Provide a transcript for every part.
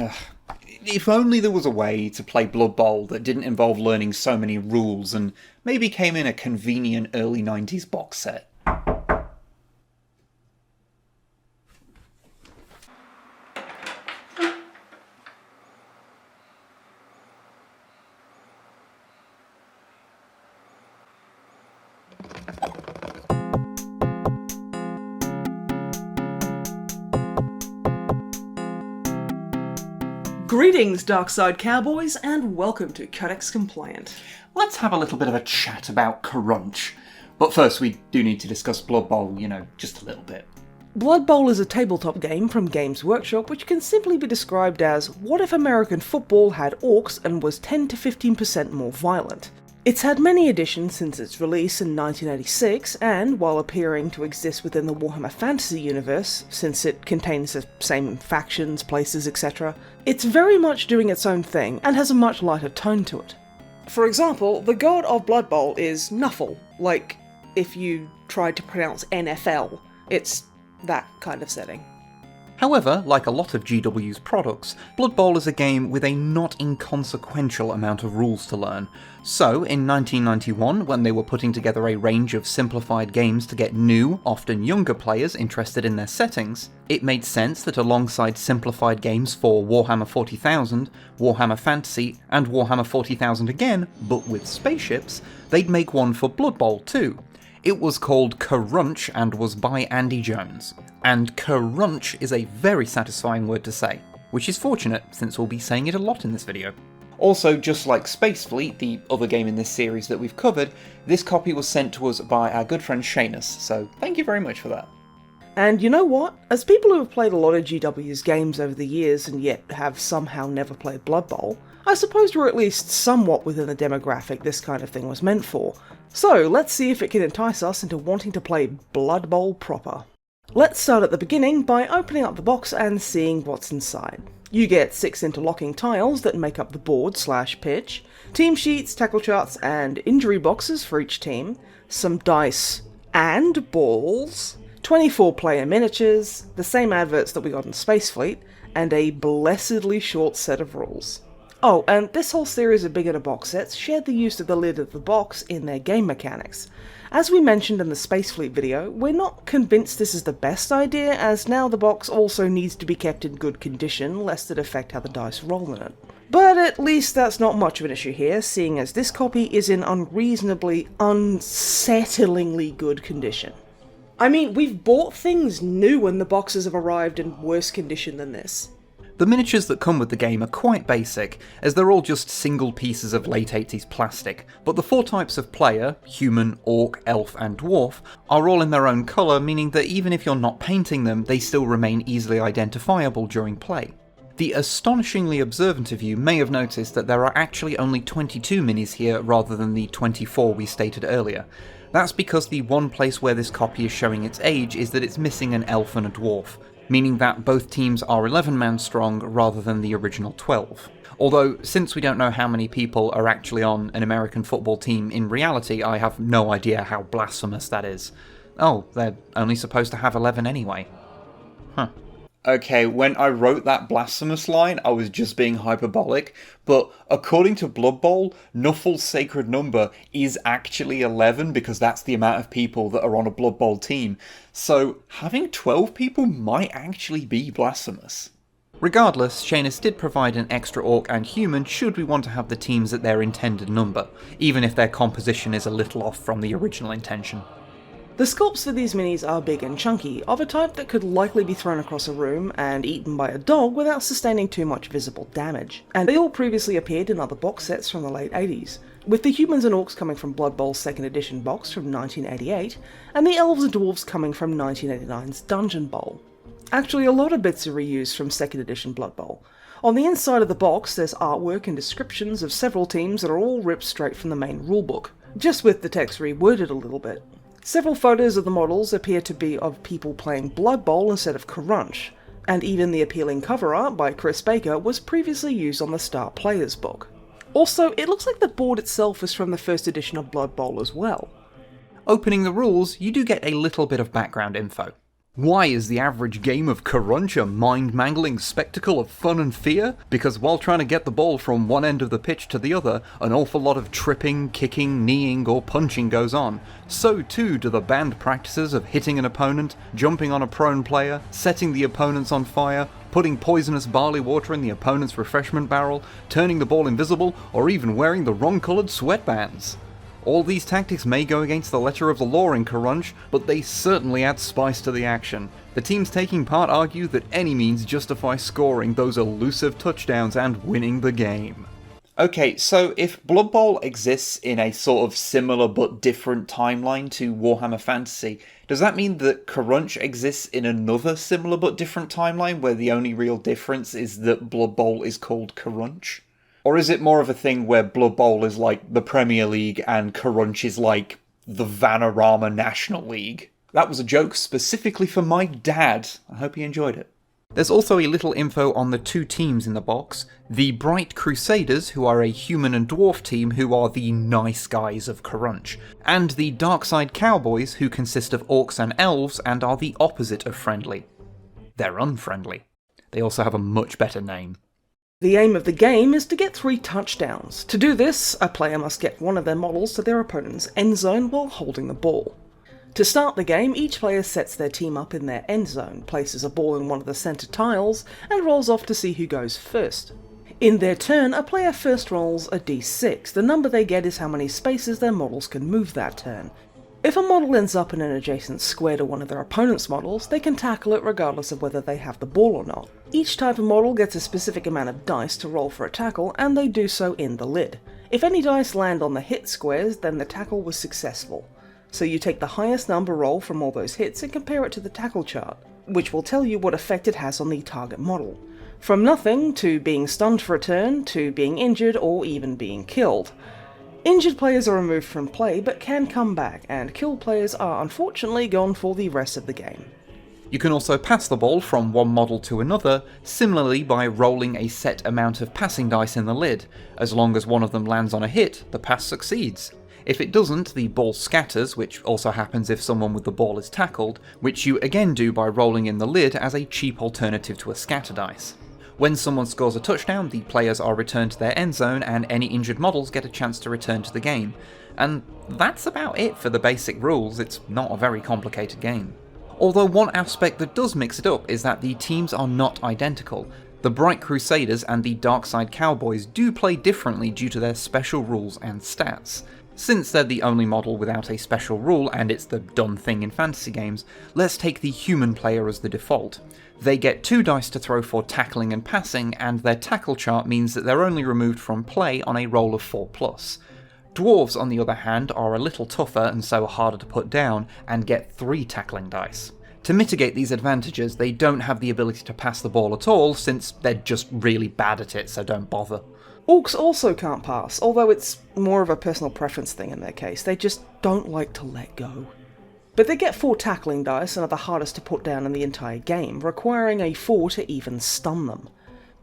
Ugh. If only there was a way to play Blood Bowl that didn't involve learning so many rules and maybe came in a convenient early 90s box set. Greetings, Darkside Cowboys, and welcome to Codex Compliant. Let's have a little bit of a chat about Kerrunch. But first we do need to discuss Blood Bowl, just a little bit. Blood Bowl is a tabletop game from Games Workshop which can simply be described as what if American football had orcs and was 10 to 15% more violent. It's had many editions since its release in 1986, and while appearing to exist within the Warhammer Fantasy universe, since it contains the same factions, places, etc., it's very much doing its own thing and has a much lighter tone to it. For example, the god of Blood Bowl is Nuffle, like if you tried to pronounce NFL. It's that kind of setting. However, like a lot of GW's products, Blood Bowl is a game with a not inconsequential amount of rules to learn. So, in 1991, when they were putting together a range of simplified games to get new, often younger players interested in their settings, it made sense that alongside simplified games for Warhammer 40,000, Warhammer Fantasy, and Warhammer 40,000 again, but with spaceships, they'd make one for Blood Bowl too. It was called Kerrunch and was by Andy Jones. And Kerrunch is a very satisfying word to say, which is fortunate since we'll be saying it a lot in this video. Also, just like Space Fleet, the other game in this series that we've covered, this copy was sent to us by our good friend Seamus, so thank you very much for that. And you know what? As people who have played a lot of GW's games over the years and yet have somehow never played Blood Bowl, I suppose we're at least somewhat within the demographic this kind of thing was meant for. So let's see if it can entice us into wanting to play Blood Bowl proper. Let's start at the beginning by opening up the box and seeing what's inside. You get 6 interlocking tiles that make up the board/pitch, team sheets, tackle charts, and injury boxes for each team, some dice and balls, 24 player miniatures, the same adverts that we got in Space Fleet, and a blessedly short set of rules. Oh, and this whole series of beginner box sets shared the use of the lid of the box in their game mechanics. As we mentioned in the Space Fleet video, we're not convinced this is the best idea, as now the box also needs to be kept in good condition, lest it affect how the dice roll in it. But at least that's not much of an issue here, seeing as this copy is in unreasonably, unsettlingly good condition. I mean, we've bought things new and the boxes have arrived in worse condition than this. The miniatures that come with the game are quite basic, as they're all just single pieces of late 80s plastic, but the 4 types of player, human, orc, elf and dwarf, are all in their own colour, meaning that even if you're not painting them, they still remain easily identifiable during play. The astonishingly observant of you may have noticed that there are actually only 22 minis here rather than the 24 we stated earlier. That's because the one place where this copy is showing its age is that it's missing an elf and a dwarf, meaning that both teams are 11-man strong rather than the original 12. Although, since we don't know how many people are actually on an American football team in reality, I have no idea how blasphemous that is. Oh, they're only supposed to have 11 anyway. Huh. Okay, when I wrote that blasphemous line, I was just being hyperbolic, but according to Blood Bowl, Nuffle's sacred number is actually 11 because that's the amount of people that are on a Blood Bowl team, so having 12 people might actually be blasphemous. Regardless, Seamus did provide an extra orc and human should we want to have the teams at their intended number, even if their composition is a little off from the original intention. The sculpts for these minis are big and chunky, of a type that could likely be thrown across a room and eaten by a dog without sustaining too much visible damage. And they all previously appeared in other box sets from the late 80s, with the humans and orcs coming from Blood Bowl's 2nd edition box from 1988, and the elves and dwarves coming from 1989's Dungeon Bowl. Actually, a lot of bits are reused from 2nd edition Blood Bowl. On the inside of the box, there's artwork and descriptions of several teams that are all ripped straight from the main rulebook, just with the text reworded a little bit. Several photos of the models appear to be of people playing Blood Bowl instead of Kerrunch, and even the appealing cover art by Chris Baker was previously used on the Star Players book. Also, it looks like the board itself is from the 1st edition of Blood Bowl as well. Opening the rules, you do get a little bit of background info. Why is the average game of Kerrunch a mind-mangling spectacle of fun and fear? Because while trying to get the ball from one end of the pitch to the other, an awful lot of tripping, kicking, kneeing or punching goes on. So too do the banned practices of hitting an opponent, jumping on a prone player, setting the opponents on fire, putting poisonous barley water in the opponent's refreshment barrel, turning the ball invisible, or even wearing the wrong coloured sweatbands. All these tactics may go against the letter of the law in Kerrunch, but they certainly add spice to the action. The teams taking part argue that any means justify scoring those elusive touchdowns and winning the game. Okay, so if Blood Bowl exists in a sort of similar but different timeline to Warhammer Fantasy, does that mean that Kerrunch exists in another similar but different timeline where the only real difference is that Blood Bowl is called Kerrunch? Or is it more of a thing where Blood Bowl is like the Premier League and Kerrunch is like the Vanarama National League? That was a joke specifically for my dad. I hope he enjoyed it. There's also a little info on the two teams in the box. The Bright Crusaders, who are a human and dwarf team who are the nice guys of Kerrunch, and the Darkside Cowboys, who consist of orcs and elves and are the opposite of friendly. They're unfriendly. They also have a much better name. The aim of the game is to get 3 touchdowns. To do this, a player must get one of their models to their opponent's end zone while holding the ball. To start the game, each player sets their team up in their end zone, places a ball in one of the centre tiles, and rolls off to see who goes first. In their turn, a player first rolls a d6. The number they get is how many spaces their models can move that turn. If a model ends up in an adjacent square to one of their opponent's models, they can tackle it regardless of whether they have the ball or not. Each type of model gets a specific amount of dice to roll for a tackle, and they do so in the lid. If any dice land on the hit squares, then the tackle was successful. So you take the highest number roll from all those hits and compare it to the tackle chart, which will tell you what effect it has on the target model. From nothing, to being stunned for a turn, to being injured, or even being killed. Injured players are removed from play but can come back, and killed players are unfortunately gone for the rest of the game. You can also pass the ball from one model to another, similarly by rolling a set amount of passing dice in the lid. As long as one of them lands on a hit, the pass succeeds. If it doesn't, the ball scatters, which also happens if someone with the ball is tackled, which you again do by rolling in the lid as a cheap alternative to a scatter dice. When someone scores a touchdown, the players are returned to their end zone and any injured models get a chance to return to the game. And that's about it for the basic rules. It's not a very complicated game. Although one aspect that does mix it up is that the teams are not identical. The Bright Crusaders and the Darkside Cowboys do play differently due to their special rules and stats. Since they're the only model without a special rule, and it's the done thing in fantasy games, let's take the human player as the default. They get 2 dice to throw for tackling and passing, and their tackle chart means that they're only removed from play on a roll of 4+. Dwarves, on the other hand, are a little tougher and so harder to put down, and get 3 tackling dice. To mitigate these advantages, they don't have the ability to pass the ball at all, since they're just really bad at it, so don't bother. Orcs also can't pass, although it's more of a personal preference thing in their case. They just don't like to let go. But they get 4 tackling dice and are the hardest to put down in the entire game, requiring a 4 to even stun them.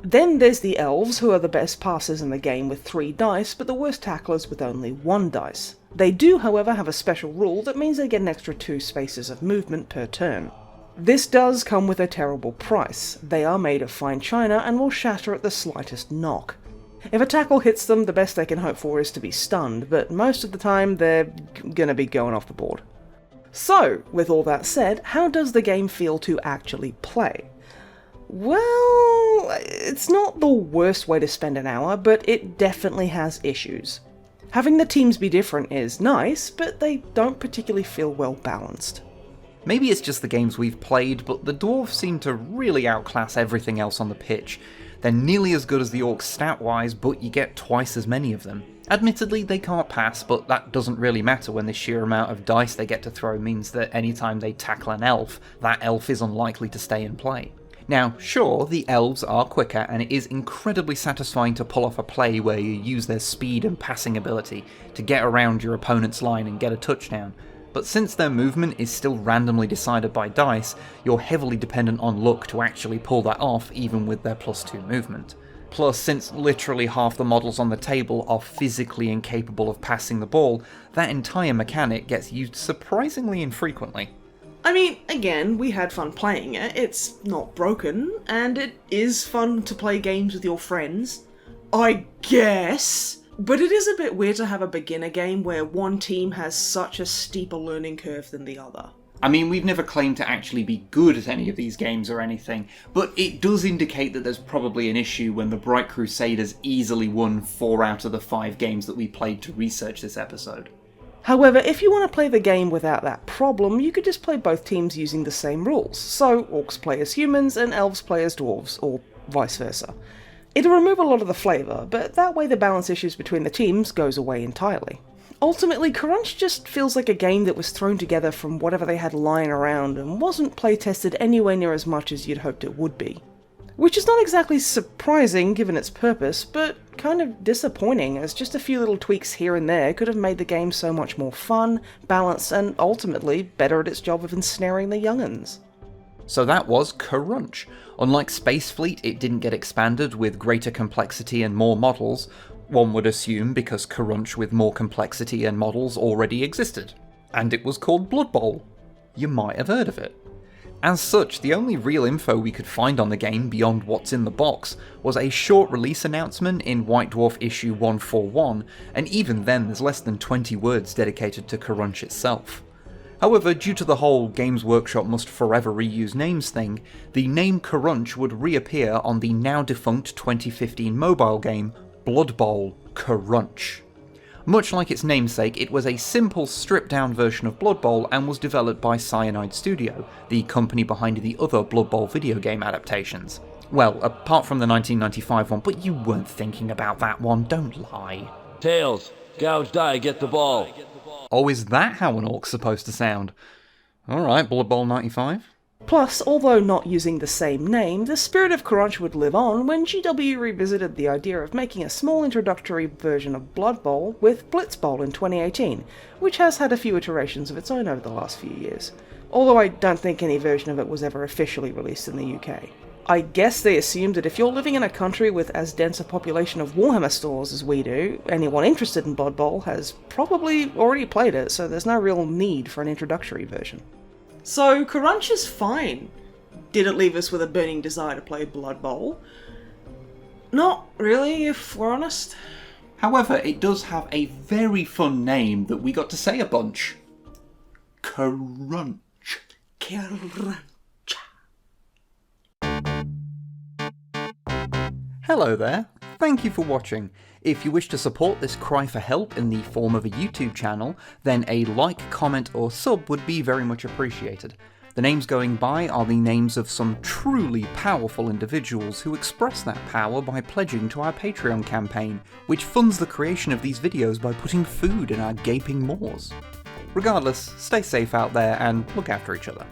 Then there's the Elves, who are the best passers in the game with 3 dice, but the worst tacklers with only 1 dice. They do, however, have a special rule that means they get an extra 2 spaces of movement per turn. This does come with a terrible price. They are made of fine china and will shatter at the slightest knock. If a tackle hits them, the best they can hope for is to be stunned, but most of the time they're gonna be going off the board. So, with all that said, how does the game feel to actually play? Well, it's not the worst way to spend an hour, but it definitely has issues. Having the teams be different is nice, but they don't particularly feel well balanced. Maybe it's just the games we've played, but the dwarves seem to really outclass everything else on the pitch. They're nearly as good as the orcs stat-wise, but you get twice as many of them. Admittedly, they can't pass, but that doesn't really matter when the sheer amount of dice they get to throw means that anytime they tackle an elf, that elf is unlikely to stay in play. Now, sure, the elves are quicker, and it is incredibly satisfying to pull off a play where you use their speed and passing ability to get around your opponent's line and get a touchdown. But since their movement is still randomly decided by dice, you're heavily dependent on luck to actually pull that off even with their +2 movement. Plus, since literally half the models on the table are physically incapable of passing the ball, that entire mechanic gets used surprisingly infrequently. I mean, again, we had fun playing it, it's not broken, and it is fun to play games with your friends. I guess. But it is a bit weird to have a beginner game where one team has such a steeper learning curve than the other. I mean, we've never claimed to actually be good at any of these games or anything, but it does indicate that there's probably an issue when the Bright Crusaders easily won 4 out of the 5 games that we played to research this episode. However, if you want to play the game without that problem, you could just play both teams using the same rules. So, Orcs play as humans and Elves play as Dwarves, or vice versa. It'll remove a lot of the flavour, but that way the balance issues between the teams goes away entirely. Ultimately, Kerrunch just feels like a game that was thrown together from whatever they had lying around and wasn't playtested anywhere near as much as you'd hoped it would be. Which is not exactly surprising given its purpose, but kind of disappointing, as just a few little tweaks here and there could have made the game so much more fun, balanced, and ultimately better at its job of ensnaring the young'uns. So that was Kerrunch. Unlike Space Fleet, it didn't get expanded with greater complexity and more models, one would assume because Kerrunch with more complexity and models already existed. And it was called Blood Bowl. You might have heard of it. As such, the only real info we could find on the game beyond what's in the box was a short release announcement in White Dwarf issue 141, and even then there's less than 20 words dedicated to Kerrunch itself. However, due to the whole Games Workshop must forever reuse names thing, the name Kerrunch would reappear on the now defunct 2015 mobile game Blood Bowl Kerrunch. Much like its namesake, it was a simple stripped-down version of Blood Bowl and was developed by Cyanide Studio, the company behind the other Blood Bowl video game adaptations. Well, apart from the 1995 one, but you weren't thinking about that one, don't lie. Tails, gouge die, get the ball. Oh, is that how an orc's supposed to sound? Alright, Blood Bowl 95. Plus, although not using the same name, the spirit of Kerrunch would live on when GW revisited the idea of making a small introductory version of Blood Bowl with Blitz Bowl in 2018, which has had a few iterations of its own over the last few years, although I don't think any version of it was ever officially released in the UK. I guess they assumed that if you're living in a country with as dense a population of Warhammer stores as we do, anyone interested in Blood Bowl has probably already played it, so there's no real need for an introductory version. So, Kerrunch is fine. Did it leave us with a burning desire to play Blood Bowl? Not really, if we're honest. However, it does have a very fun name that we got to say a bunch. Kerrunch. Kerrunch. Hello there, thank you for watching. If you wish to support this cry for help in the form of a YouTube channel, then a like, comment or sub would be very much appreciated. The names going by are the names of some truly powerful individuals who express that power by pledging to our Patreon campaign, which funds the creation of these videos by putting food in our gaping maws. Regardless, stay safe out there and look after each other.